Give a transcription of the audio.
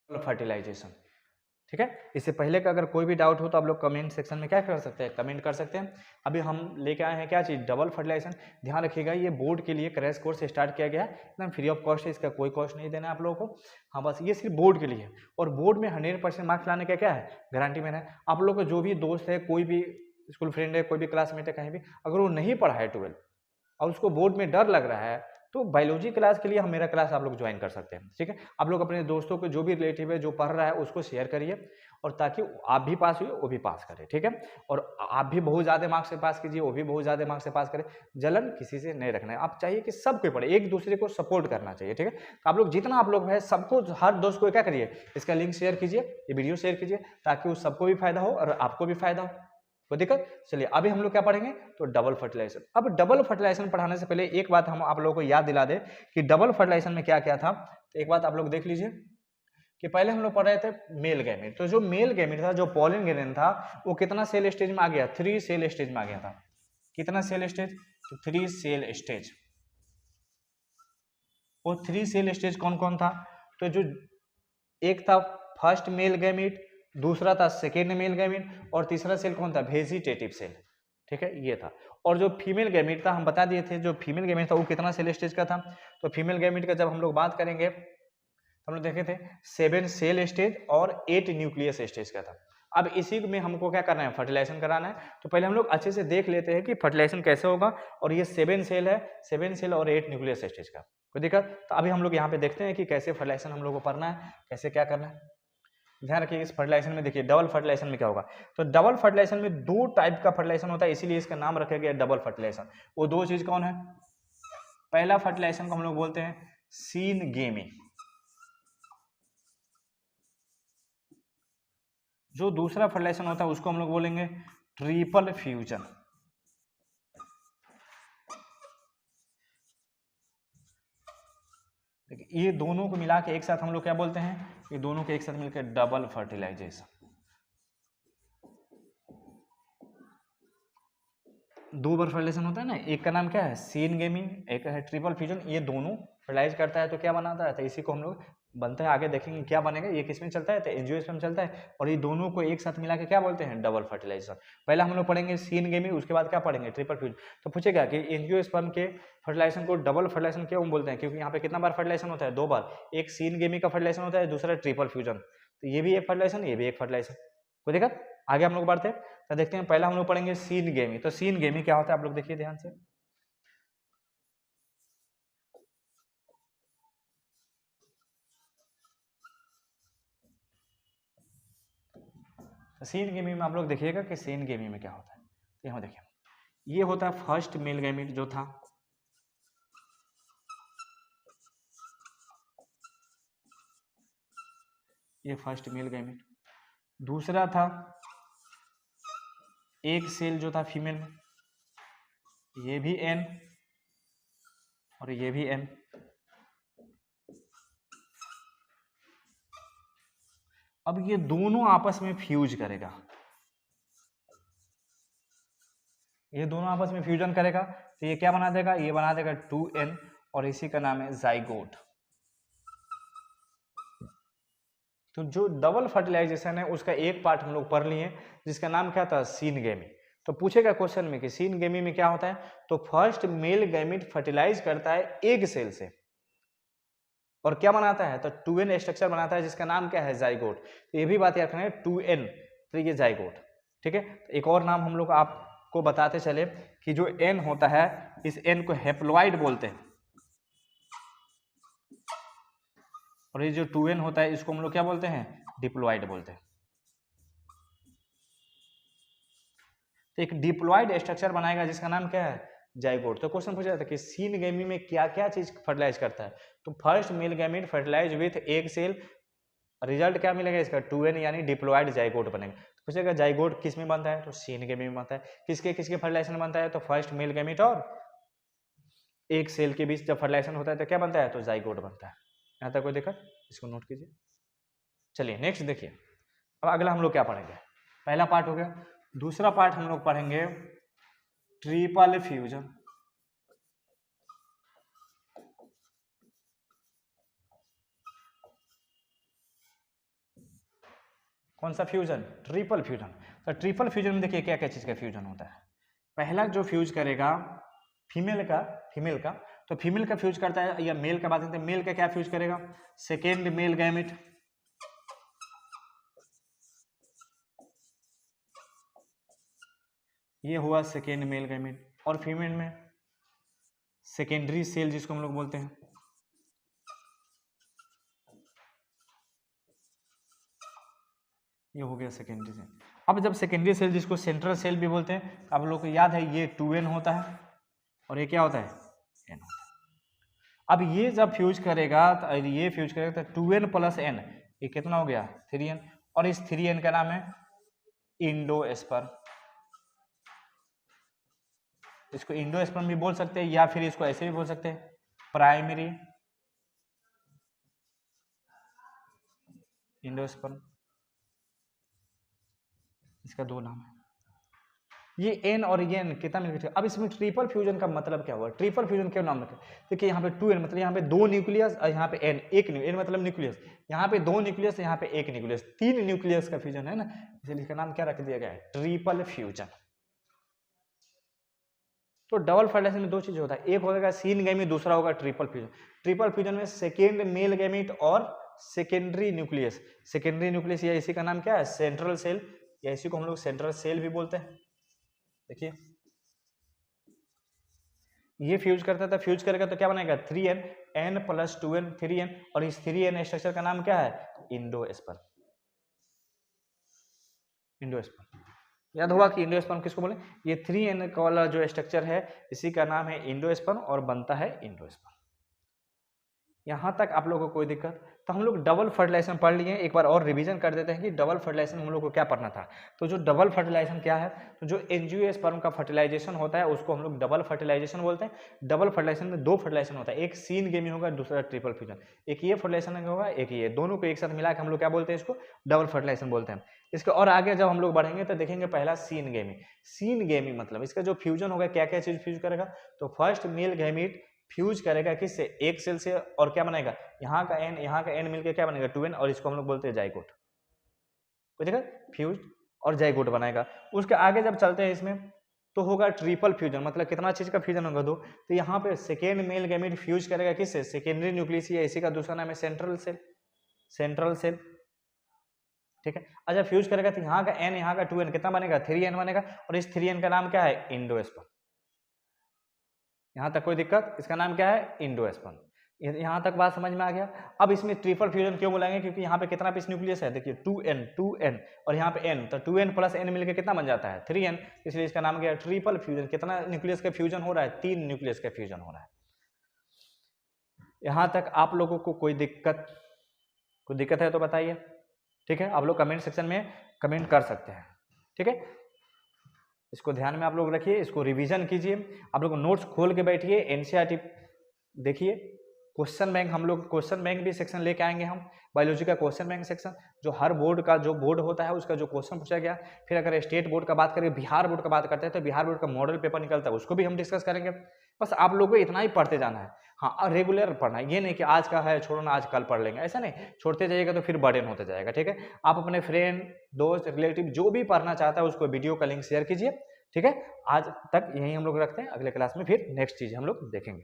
Fertilisation. ठीक है, इससे पहले का अगर कोई भी डाउट हो तो आप लोग कमेंट सेक्शन में क्या कर सकते हैं, कमेंट कर सकते हैं। अभी हम लेके आए हैं क्या चीज़, डबल फर्टिलाइजेशन। ध्यान रखिएगा ये बोर्ड के लिए क्रैश कोर्स स्टार्ट किया गया है, एकदम फ्री ऑफ कॉस्ट है, इसका कोई कॉस्ट नहीं देना है आप लोगों को। हाँ बस ये सिर्फ बोर्ड के लिए है, और बोर्ड में 100% मार्क्स लाने का क्या है, गारंटी में है। आप लोग का जो भी दोस्त है, कोई भी स्कूल फ्रेंड है, कोई भी क्लासमेट है कहीं भी, अगर वो नहीं पढ़ा है 12 और उसको बोर्ड में डर लग रहा है, तो बायोलॉजी क्लास के लिए हम मेरा क्लास आप लोग ज्वाइन कर सकते हैं। ठीक है, आप लोग अपने दोस्तों को, जो भी रिलेटिव है जो पढ़ रहा है उसको शेयर करिए, और ताकि आप भी पास हुए वो भी पास करे। ठीक है, और आप भी बहुत ज़्यादा मार्क्स से पास कीजिए, वो भी बहुत ज़्यादा मार्क्स से पास करे। जलन किसी से नहीं रखना है, आप चाहिए कि सब कोई पढ़े, एक दूसरे को सपोर्ट करना चाहिए। ठीक है, तो आप लोग जितना आप लोग है सबको, हर दोस्त को क्या करिए, इसका लिंक शेयर कीजिए, ये वीडियो शेयर कीजिए, ताकि उस सबको भी फायदा हो और आपको भी फायदा हो। कोई दिक्कत? चलिए अभी हम लोग क्या पढ़ेंगे, तो डबल फर्टिलाइजेशन। अब डबल फर्टिलाइजेशन पढ़ाने से पहले एक बात हम आप लोगों को याद दिला दे कि डबल फर्टिलाइजेशन में क्या क्या था। तो एक बात आप लोग देख लीजिए कि पहले हम लोग पढ़ रहे थे मेल गैमेट। तो जो मेल गैमेट था, जो पॉलिन ग्रेन था, वो कितना सेल स्टेज में आ गया, 3 सेल स्टेज में आ गया था। कितना सेल स्टेज, तो 3 सेल स्टेज। वो 3 सेल स्टेज कौन कौन था, तो जो एक था फर्स्ट मेल गैमेट, दूसरा था सेकेंड मेल गैमेट, और तीसरा सेल कौन था, वेजिटेटिव सेल। ठीक है, ये था। और जो फीमेल गैमेट था, हम बता दिए थे, जो फीमेल गैमेट था वो कितना सेल स्टेज का था। तो फीमेल गैमेट का जब हम लोग बात करेंगे, हम लोग देखे थे 7 सेल स्टेज और 8 न्यूक्लियस स्टेज का था। अब इसी में हमको क्या करना है, फर्टिलाइजेशन कराना है। तो पहले हम लोग अच्छे से देख लेते हैं कि फर्टिलाइजेशन कैसे होगा। और ये 7 सेल है, 7 सेल और 8 न्यूक्लियस स्टेज का, कोई दिक्कत? तो अभी हम लोग यहाँ पे देखते हैं कि कैसे फर्टिलाइजेशन हम लोग को पढ़ना है, कैसे क्या करना है। ध्यान रखिए इस फर्टिलाइजेशन में, देखिए डबल फर्टिलाइजेशन में क्या होगा। तो डबल फर्टिलाइजेशन में 2 टाइप का फर्टिलाइजेशन होता है, इसीलिए इसका नाम रखा गया डबल फर्टिलाइजेशन। वो 2 चीज कौन है, पहला फर्टिलाइजेशन को हम लोग बोलते हैं सीनगेमी, जो दूसरा फर्टिलाइजेशन होता है उसको हम लोग बोलेंगे ट्रिपल फ्यूजन। देखिए ये दोनों को मिला के एक साथ हम लोग क्या बोलते हैं, ये दोनों के एक साथ मिलकर डबल फर्टिलाइजेशन। 2 बार फर्टिलाइजेशन होता है ना, एक का नाम क्या है सीनगेमी, एक है ट्रिपल फ्यूजन। ये दोनों फर्टिलाइज करता है तो क्या बनाता है, तो इसी को हम लोग बनता है, आगे देखेंगे क्या बनेगा। ये किस में चलता है, तो एंजियोस्पर्म चलता है, और ये दोनों को एक साथ मिला के क्या बोलते हैं, डबल फर्टिलाइजेशन। पहले हम लोग पढ़ेंगे सीनगेमी, उसके बाद क्या पढ़ेंगे, ट्रिपल फ्यूजन। तो पूछेगा कि एंजियोस्पर्म के फर्टिलाइजेशन को डबल फर्टिलाइजेशन क्यों बोलते हैं, क्योंकि यहाँ पे कितना बार फर्टिलाइजेशन होता है, 2 बार। एक सीनगेमी का फर्टिलाइजेशन होता है, दूसरा ट्रिपल फ्यूजन। तो ये भी एक फर्टिलाइजेशन, ये भी एक फर्टिलाइजेशन, कोई दिक्कत? आगे हम लोग बढ़ते हैं, तो देखते हैं। पहला हम लोग पढ़ेंगे सीनगेमी। तो सीनगेमी क्या होता है, आप लोग देखिए ध्यान से। तो सीनगेमी में आप लोग देखिएगा कि सीनगेमी में क्या होता है। तो यहाँ देखिए, ये होता है फर्स्ट मेल गैमेट जो था, ये फर्स्ट मेल गैमेट। दूसरा था एक सेल जो था फीमेल में, ये भी एन और ये भी एन। अब ये दोनों आपस में फ्यूज करेगा, ये दोनों आपस में फ्यूजन करेगा, तो ये क्या बना देगा, ये बना देगा 2n, और इसी का नाम है जाइगोट। तो जो डबल फर्टिलाइजेशन है उसका एक पार्ट हम लोग पढ़ लिए, जिसका नाम क्या था, सीनगेमी। तो पूछेगा क्वेश्चन में कि सीनगेमी में क्या होता है, तो फर्स्ट मेल गैमेट फर्टिलाइज करता है एग सेल से, और क्या बनाता है, तो 2n स्ट्रक्चर बनाता है, जिसका नाम क्या है, जाइगोट। तो ये भी बात याद रखना है, 2n, तो ये जाइगोट। ठीक है, तो एक और नाम हम लोग आपको बताते चले कि जो n होता है, इस n को हेप्लॉइड बोलते हैं, और ये जो 2n होता है इसको हम लोग क्या बोलते हैं, डिप्लॉइड बोलते हैं। तो एक डिप्लॉइड स्ट्रक्चर बनाएगा जिसका नाम क्या है, जाइगोट। तो क्वेश्चन पूछा था कि सीनगेमी में क्या क्या चीज फर्टिलाइज करता है, तो first male gamete fertilize with egg cell, result क्या मिलेगा इसका, 2n, यानी डिप्लॉइड जाइगोट बनेगा। तो पूछेगा जाइगोट किस में बनता है, तो सीनगेमी में बनता है। किसके किसके फर्टिलाइजेशन बनता है, तो फर्स्ट मेल गैमेट और एक सेल के बीच जब फर्टिलाइजेशन होता है तो क्या बनता है, तो जाइगोट बनता है। यहाँ तक कोई दिक्कत, इसको नोट कीजिए। चलिए नेक्स्ट देखिए, अब अगला हम लोग क्या पढ़ेंगे, पहला पार्ट हो गया। दूसरा पार्ट हम लोग पढ़ेंगे ट्रिपल फ्यूजन। कौन सा फ्यूजन? Triple fusion. तो ट्रिपल फ्यूजन में देखिए क्या क्या चीज़ का फ्यूजन होता है। पहला जो फ्यूज करेगा फीमेल का तो फीमेल का फ्यूज करता है, या मेल का बात करते हैं, मेल का क्या फ्यूज करेगा? सेकेंड मेल गैमेट, ये हुआ सेकेंड मेल गैमेट। और फीमेल में सेकेंडरी सेल जिसको हम लोग बोलते हैं, ये हो गया सेकेंडरी सेल। अब जब सेकेंडरी सेल जिसको सेंट्रल सेल भी बोलते हैं, आप लोग को याद है ये 2n होता है और ये क्या होता है? n होता है। अब ये जब फ्यूज करेगा तो ये फ्यूज करेगा तो 2n + n, ये कितना हो गया? 3n। और इस 3n का नाम है इंडोस्पर्म। इसको इंडोस्पर्म भी बोल सकते हैं, या फिर इसको ऐसे भी बोल सकते हैं, प्राइमरी इंडोस्पर्म। इसका दो नाम है। ये एन और ये एन कितना मिलकर? अब इसमें ट्रिपल फ्यूजन का मतलब क्या हुआ? ट्रिपल फ्यूजन क्यों नाम रखा? देखिए यहाँ पे 2n मतलब यहाँ पे 2 न्यूक्लियस और यहाँ पे n एक एन मतलब न्यूक्लियस, यहाँ पे 2 न्यूक्लियस, यहाँ पे 1 न्यूक्लियस, 3 न्यूक्लियस का फ्यूजन है ना, इसलिए इसका नाम क्या रख दिया गया है? Triple fusion. तो डबल फर्टिलाइजेशन में दो चीज होता है, एक होगा सीन गैमीट, दूसरा होगा ट्रिपल फ्यूजन। ट्रिपल फ्यूजन में सेकेंड मेल गैमीट और सेकेंडरी न्यूक्लियस, सेकेंडरी न्यूक्लियस या इसी का नाम क्या है? सेंट्रल सेल, या इसी को हम लोग सेंट्रल सेल भी बोलते हैं। देखिए ये फ्यूज करता था, फ्यूज करेगा तो क्या बनेगा? 3n, n + 2n 3n, और इस 3n स्ट्रक्चर का नाम क्या है? इंडोस्पर्म। इंडोस्पर्म याद होगा कि इंडोस्पर्म किसको बोले? ये 3n वाला जो स्ट्रक्चर है इसी का नाम है इंडोस्पर्म और बनता है इंडोस्पर्म। यहाँ तक आप लोगों को कोई दिक्कत? तो हम लोग डबल फर्टिलाइजेशन पढ़ लिए, एक बार और रिवीजन कर देते हैं कि डबल फर्टिलाइजेशन हम लोग को क्या पढ़ना था। तो जो डबल फर्टिलाइजेशन क्या है? तो जो एंजियोस्पर्म का फर्टिलाइजेशन होता है उसको हम लोग डबल फर्टिलाइजेशन बोलते हैं। डबल फर्टिलाइजेशन में दो फर्टिलाइजेशन होता है, एक सीन गेमी होगा, दूसरा ट्रिपल फ्यूजन। एक ये फर्टिलाइजेशन होगा, एक ये, दोनों को एक साथ मिला के हम लोग क्या बोलते हैं? इसको डबल फर्टिलाइजेशन बोलते हैं। इसके और आगे जब हम लोग बढ़ेंगे तो देखेंगे पहला सीन गेमी। सीन गेमी मतलब इसका जो फ्यूजन होगा, क्या क्या चीज फ्यूज करेगा? तो फर्स्ट मेल गैमीट फ्यूज करेगा किससे? एक सेल से, और क्या बनेगा? यहाँ का n यहाँ का n मिलकर क्या बनेगा? 2n, और इसको हम लोग बोलते हैं जाइगोट। बुझेगा? फ्यूज और जाइगोट बनाएगा। उसके आगे जब चलते हैं इसमें तो होगा ट्रिपल फ्यूजन, मतलब कितना चीज का फ्यूजन होगा? दो। तो यहाँ पे सेकेंड मेल गैमीट फ्यूज करेगा किससे? सेकेंडरी न्यूक्लियस, या इसी का दूसरा नाम है सेंट्रल सेल। सेंट्रल सेल, ठीक है। अच्छा फ्यूज करेगा तो यहाँ का n यहाँ का 2n कितना बनेगा? 3n बनेगा, और इस 3n का नाम क्या है? इंडोस्पर्म। यहाँ तक कोई दिक्कत? इसका नाम क्या है? इंडोस्पर्म। यहाँ तक बात समझ में आ गया? अब इसमें ट्रिपल फ्यूजन क्यों बोलेंगे? क्योंकि यहाँ पे कितना पीस न्यूक्लियस है? देखिए 2n और यहाँ पे n, तो 2n + n मिलकर कितना बन जाता है? 3n, इसलिए इसका नाम क्या है? Triple fusion. कितना न्यूक्लियस का फ्यूजन हो रहा है? 3 न्यूक्लियस का फ्यूजन हो रहा है। यहाँ तक आप लोगों को कोई दिक्कत है तो बताइए, ठीक है। आप लोग कमेंट सेक्शन में कमेंट कर सकते हैं, ठीक है। इसको ध्यान में आप लोग रखिए, इसको रिवीजन कीजिए, आप लोग नोट्स खोल के बैठिए, एनसीईआरटी देखिए। क्वेश्चन बैंक, हम लोग क्वेश्चन बैंक भी सेक्शन लेके आएंगे हम, बायोलॉजी का क्वेश्चन बैंक सेक्शन, जो हर बोर्ड का जो बोर्ड होता है उसका जो क्वेश्चन पूछा गया। फिर अगर स्टेट बोर्ड का बात करें, बिहार बोर्ड का बात करते हैं तो बिहार बोर्ड का मॉडल पेपर निकलता है, उसको भी हम डिस्कस करेंगे। बस आप लोगों को इतना ही पढ़ते जाना है, हाँ रेगुलर पढ़ना है, ये नहीं कि आज का है छोड़ो ना आज कल पढ़ लेंगे, ऐसा नहीं। छोड़ते जाइएगा तो फिर बर्डन होते जाएगा, ठीक है। आप अपने फ्रेंड, दोस्त, रिलेटिव जो भी पढ़ना चाहता है उसको वीडियो का लिंक शेयर कीजिए, ठीक है। आज तक यही हम लोग रखते हैं, अगले क्लास में फिर नेक्स्ट चीज हम लोग देखेंगे।